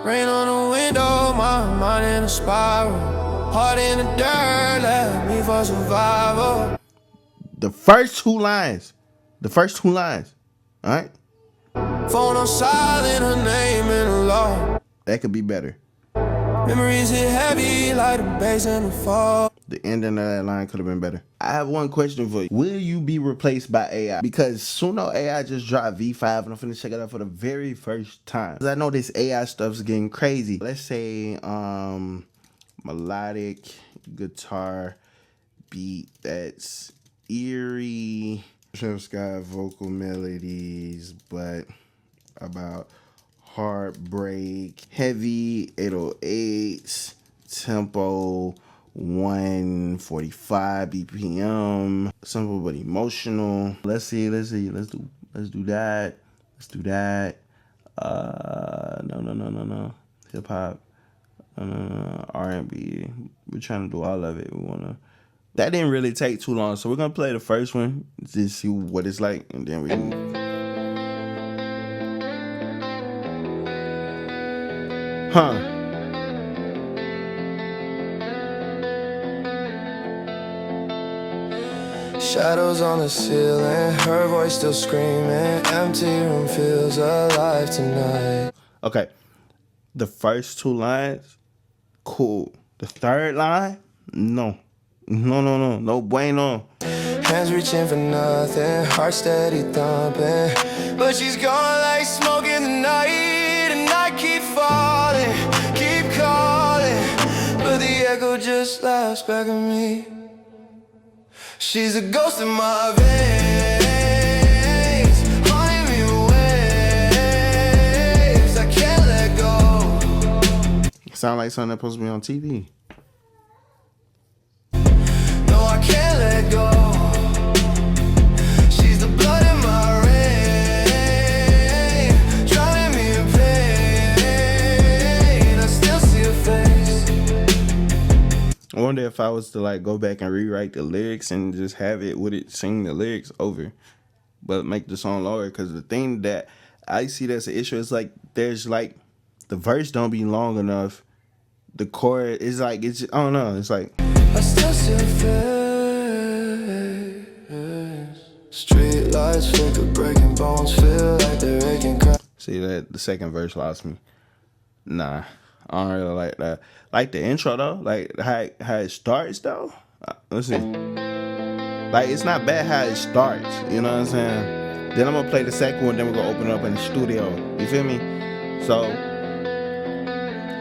Rain on the window, my mind in a spiral. Heart in the dirt, left me for survival. The first two lines. All right. Phone on silent, her name in the law. That could be better. Memories hit heavy like the bass in the fall. The ending of that line could have been better. I have one question for you. Will you be replaced by AI? Because Suno AI just dropped V5 and I'm finna check it out for the very first time. I know this AI stuff's getting crazy. Let's say melodic guitar beat that's eerie. Travis Scott vocal melodies, but about heartbreak, heavy 808s, tempo 145 BPM, simple but emotional. Let's do that. No. Hip hop, R&B. We're trying to do all of it. That didn't really take too long, so we're gonna play the first one, just see what it's like, and then we can. Shadows on the ceiling, her voice still screaming. Empty room feels alive tonight. Okay, the first two lines, cool. The third line, no bueno. Hands reaching for nothing, heart steady thumping. But she's gone like smoke in the night, and I keep falling, keep calling. But the echo just laughs back at me. She's a ghost in my veins, haunting me waves. I can't let go. Sound like something that's supposed to be on TV. No, I can't let go. She's the blood in my rain, drowning me in pain. I still see her face. I wonder if I was to like go back and rewrite the lyrics and just have it with it sing the lyrics over, but make the song longer. Because the thing that I see that's an issue is like there's like the verse don't be long enough. The chorus is like I don't know. It's like I still see her face. Street lights flicker, breaking bones feel like they're aching. See that the second verse lost me. Nah, I don't really like that. Like the intro though, like how it starts though. Let's see. Like it's not bad how it starts. You know what I'm saying? Then I'm gonna play the second one. Then we're gonna open it up in the studio. You feel me? So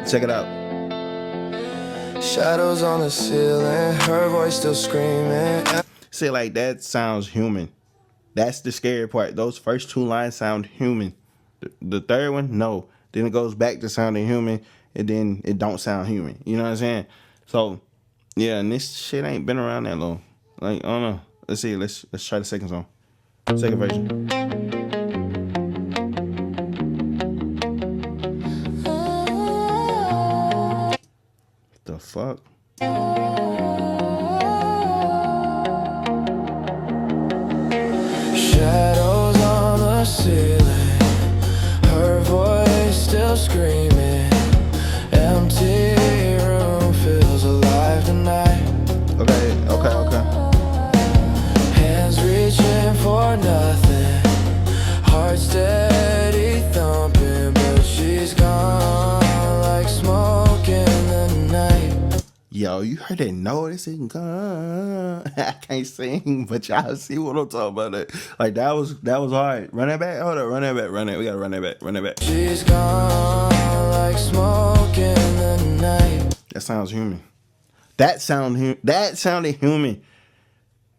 check it out. Shadows on the ceiling, her voice still screaming. See, like that sounds human. That's the scary part. Those first two lines sound human. The third one, no. Then it goes back to sounding human, and then it don't sound human. You know what I'm saying? So, yeah, and this shit ain't been around that long. Like, I don't know. Let's see. Let's try the second song. Second version. What the fuck? Shadows on the ceiling, her voice still screaming. Empty room feels alive tonight. Okay. Hands reaching for nothing, heart steady thumping. But she's gone like smoke in the night. Yo, you heard that noise? I can't sing, but y'all see what I'm talking about. Like that was hard. Run that back. Hold up, run that back. We gotta run that back. She's gone like smoke in the night. That sounds human. That sounded human.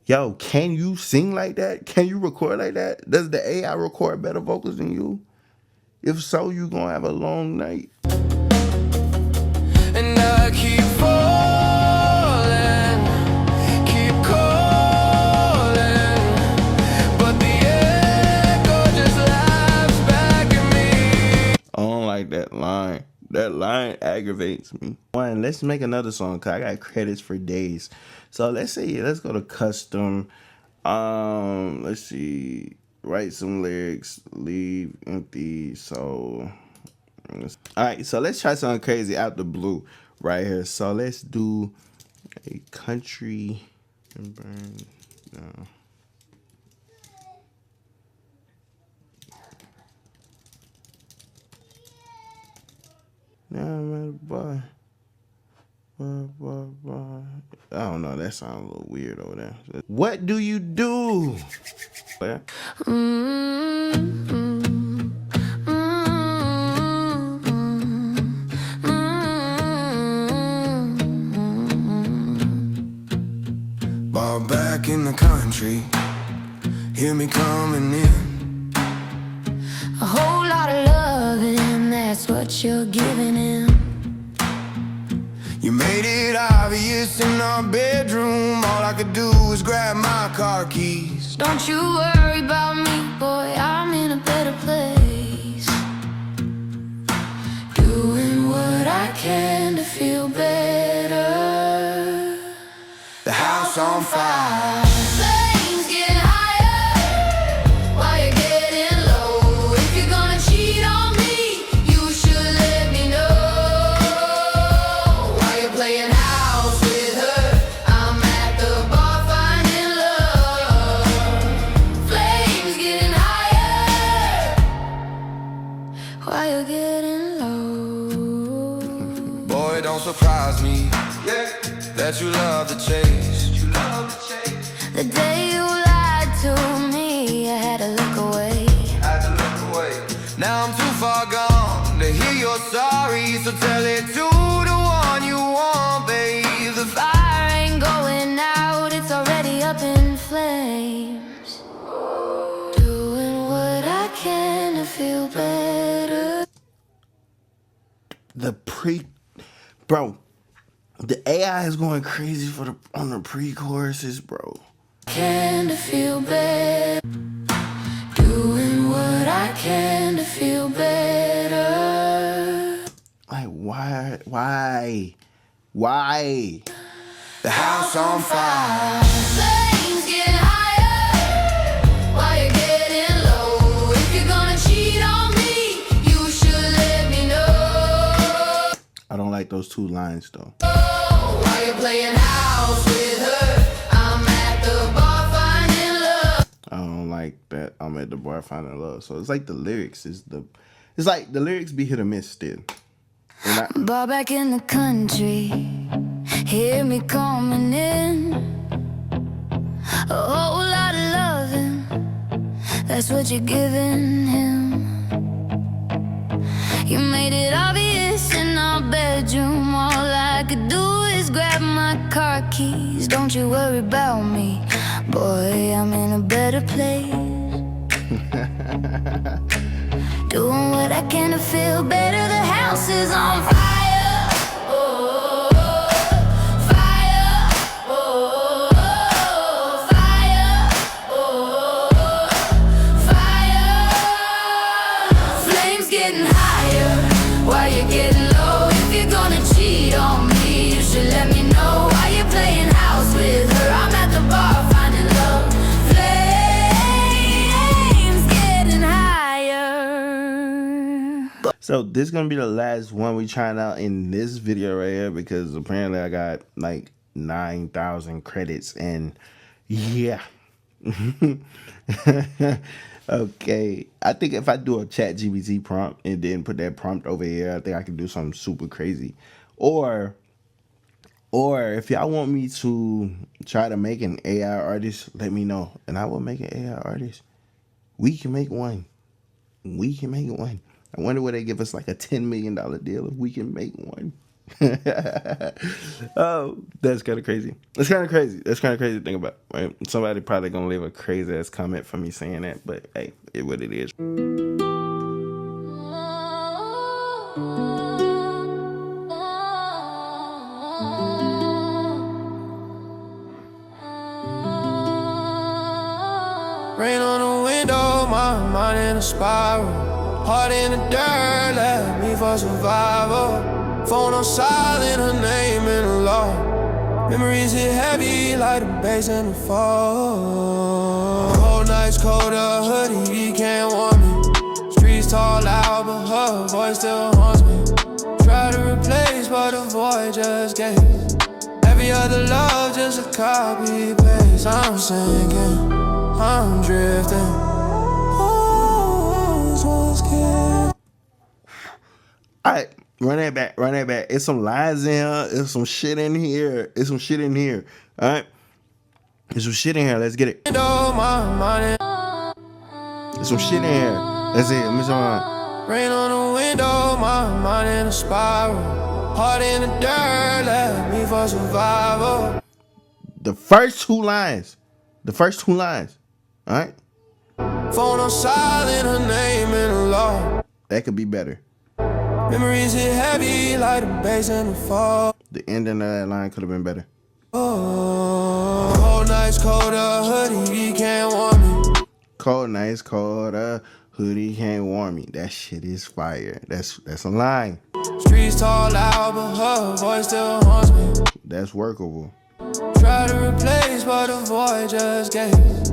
Yo, can you sing like that? Can you record like that? Does the AI record better vocals than you? If so, you gonna have a long night. And I keep falling, keep calling, but the echo just laughs back at me. I don't like that line. That line aggravates me. Let's make another song, cause I got credits for days. So let's go to custom. Let's see. Write some lyrics, leave empty. So All right, so let's try something crazy out the blue right here. So let's do a country and burn. No. Boy. I don't know. That sounds a little weird over there. What do you do? Bar back in the country, hear me coming in. A whole lot of loving, that's what you're giving him. You made it obvious in our bedroom. All I could do was grab my car keys. Don't you worry about me, boy, I'm in a better place. Doing what I can to feel better. The house on fire. Flames getting higher while you're getting low. If you're gonna cheat on me, you should let me know. While you're playing house with her, I'm at the bar finding love. Flames getting higher while you're getting low. Boy, don't surprise me that you love the chase. The day you lied to me, I had to look away. Now I'm too far gone to hear you're sorry, so tell it to the one you want, babe. The fire ain't going out, it's already up in flames. Doing what I can to feel better. Bro, the AI is going crazy on the pre-choruses, bro. Can to feel better. Doing what I can to feel better. Like, why? The house on fire. Flames getting higher while you're getting low. If you're gonna cheat on me, you should let me know. I don't like those two lines though. While you're playing house with her, I'm at the bar finding love. I don't like that. I'm at the bar finding love. So it's like the lyrics it's like the lyrics be hit or miss still. Bar back in the country, hear me coming in. A whole lot of loving, that's what you're giving him. You made it obvious in our bedroom. All I could do is grab my car keys. Don't you worry about me, boy, I'm in a better place. Doing what I can to feel better. The house is on fire. Oh, fire. Oh, fire. Oh, fire. Flames getting higher while you're getting low. If you're gonna cheat on me, you should let me know. Why you're playing house with her, I'm at the bar finding love. Flames getting higher. So this is gonna be the last one we trying out in this video right here, because apparently I got like 9,000 credits, and yeah. Okay, I think if I do a ChatGPT prompt and then put that prompt over here, I think I can do something super crazy. Or if y'all want me to try to make an AI artist, let me know, and I will make an AI artist. We can make one. I wonder where they give us like a $10 million deal if we can make one. Oh, that's kind of crazy. That's kind of crazy to think about, right? Somebody probably gonna leave a crazy ass comment for me saying that, but hey, it what it is. Rain on the window, my mind in a spiral. Heart in the dirt, left me for survival. Phone on silent, her name in the law. Memories hit heavy like the bass in the fall. Whole night's cold, a hoodie, he can't warm me. Streets talk loud, but her voice still haunts me. Try to replace, but the void just gains. Every other love just a copy paste. I'm sinking, I'm drifting. Alright, run that back, run that back. It's some lines in here, it's some shit in here, it's some shit in here. Alright? There's some shit in here, let's get it. There's some shit in here. Let's see, let me show you. Rain on the window, my mind in a spiral. Heart in the dirt, left me for survival. The first two lines. Alright? Phone on silent, her name in the law. That could be better. Memories hit heavy like the bass in the fall. The ending of that line could have been better. Oh, cold nights, cold, a hoodie can't warm me. Cold nights, cold, hoodie can't warm me. That shit is fire. That's a line. Streets talk loud, but her voice still haunts me. That's workable. Try to replace, but the void just gains.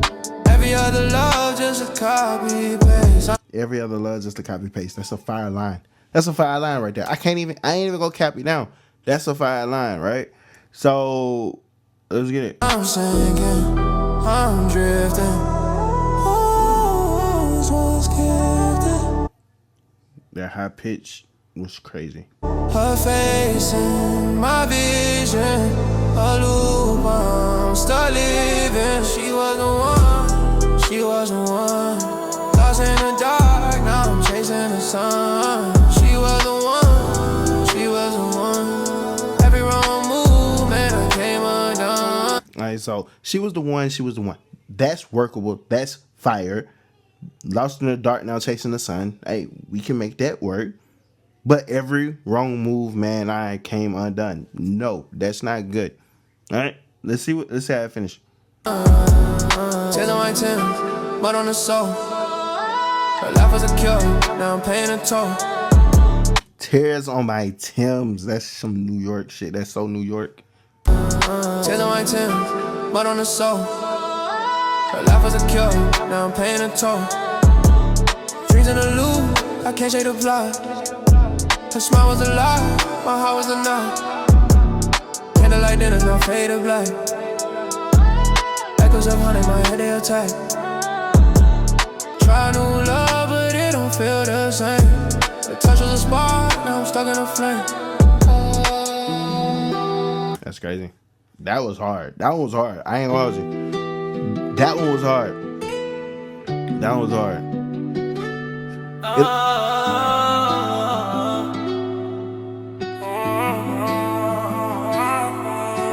Every other love just a copy paste. Every other love just a copy paste. That's a fire line. That's a fire line right there. I ain't even gonna cap you down. That's a fire line, right? So let's get it. I'm sinking, I'm drifting. That high pitch was crazy. Her face in my vision, a loop, I'm still living. She was the one, she was the one. Lost in the dark, now I'm chasing the sun. She was the one, she was the one. Every wrong move, man, I came undone. Alright, so she was the one. That's workable. That's fire. Lost in the dark, now chasing the sun. Hey, we can make that work. But every wrong move, man, I came undone. No, that's not good. Alright, let's see how I finish. Taylor my Tim, mud on the soul. Her life was a cure, now I'm paying a toll. Tears on my Timbs. That's some New York shit. That's so New York. Taylor my Tim, mud on the soul. Her life was a cure, now I'm paying a toll. Dreams in the loop, I can't shake the plot. Her smile was a lie, my heart was a knot. Candlelight dinners, now faded black. Echoes of honey, my head they attack. Try new love, but it don't feel the same. The touch was a spark, now I'm stuck in a flame. That's crazy. That was hard. That one was hard. I ain't gonna hold you. That one was hard. That one was hard.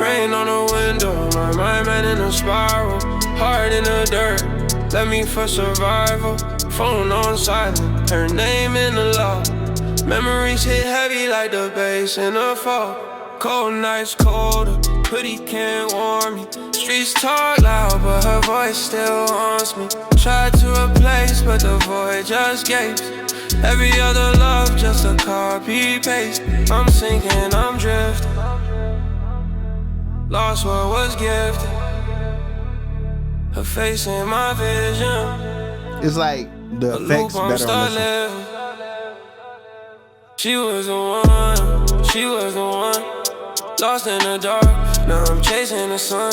Rain on the window, my mind man in a spiral. Heart in the dirt, left me for survival. Phone on silent, her name in the law. Memories hit heavy like the bass in the fall. Cold nights, colder, hoodie can't warm me. Streets talk loud, but her voice still haunts me. Tried to replace, but the void just gapes. Every other love, just a copy paste. I'm sinking, I'm drifting. Lost what was gifted. Her face in my vision. It's like the effects better on this one. She was the one, she was the one. Lost in the dark, now I'm chasing the sun.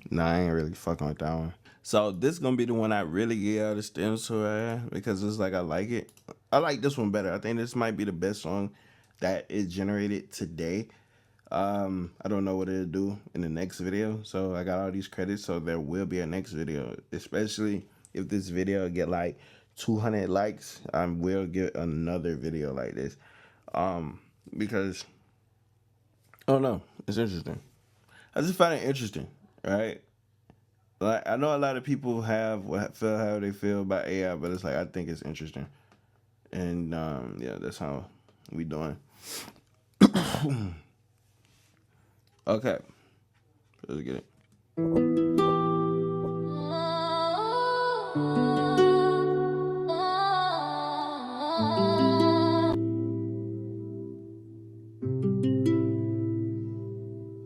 Nah, I ain't really fucking with that one. So this gonna be the one I really get out of stems to because it's like I like it. I like this one better. I think this might be the best song that is generated today. I don't know what it'll do in the next video. So I got all these credits, so there will be a next video. Especially if this video get like 200 likes, I will get another video like this. Because I don't know, it's interesting. I just find it interesting, right? Like I know a lot of people feel how they feel about AI, but it's like I think it's interesting, and yeah, that's how we doing. Okay, let's get it.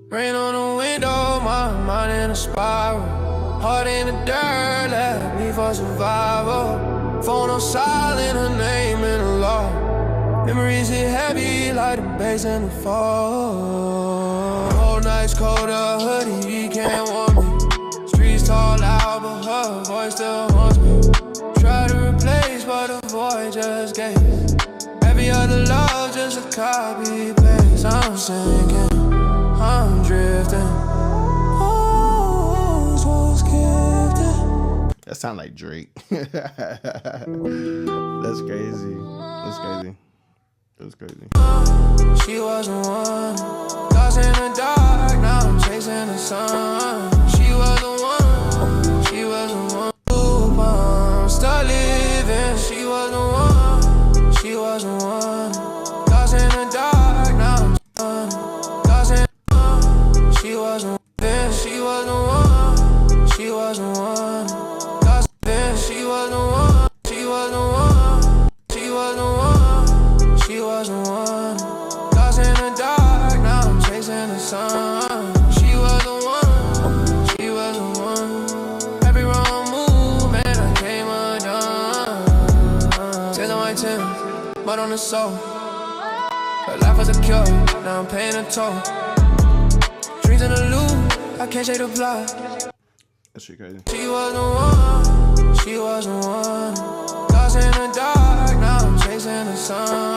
Rain on the window, my mind in a spiral. Heart in the dirt, left me for survival. Phone on silent, her name in a Memories hit heavy like the bass in the fall. Whole night's cold, a hoodie, he can't warm me. Streets tall loud, but her voice still haunts me. Try to replace, but the void just gave. Every other love just a copy paste. I'm sinking, I'm drifting. Oh, was gifted. That sound like Drake. That's crazy. That's crazy. That's crazy. She was the one, lost in the dark, now I'm chasing the sun. She was the one, she was the one. Ooh, I'm still living. She was the one, she was the one. Lost in the dark, now I'm lost in the one. She was the one, she was the one, she was the one. Lost in, she was the one, she was the one, she was the one, she was the one. Lost in the dark, now I'm chasing the sun. She was the one, she was the one. Every wrong move, man, I came undone. Tears on my Tim, mud on the soul. Her life was a cure, now I'm paying a toll. Dreams in the loop, I can't shake the plot. That shit crazy. She was the one, she was the one. Lost in the dark, now I'm chasing the sun.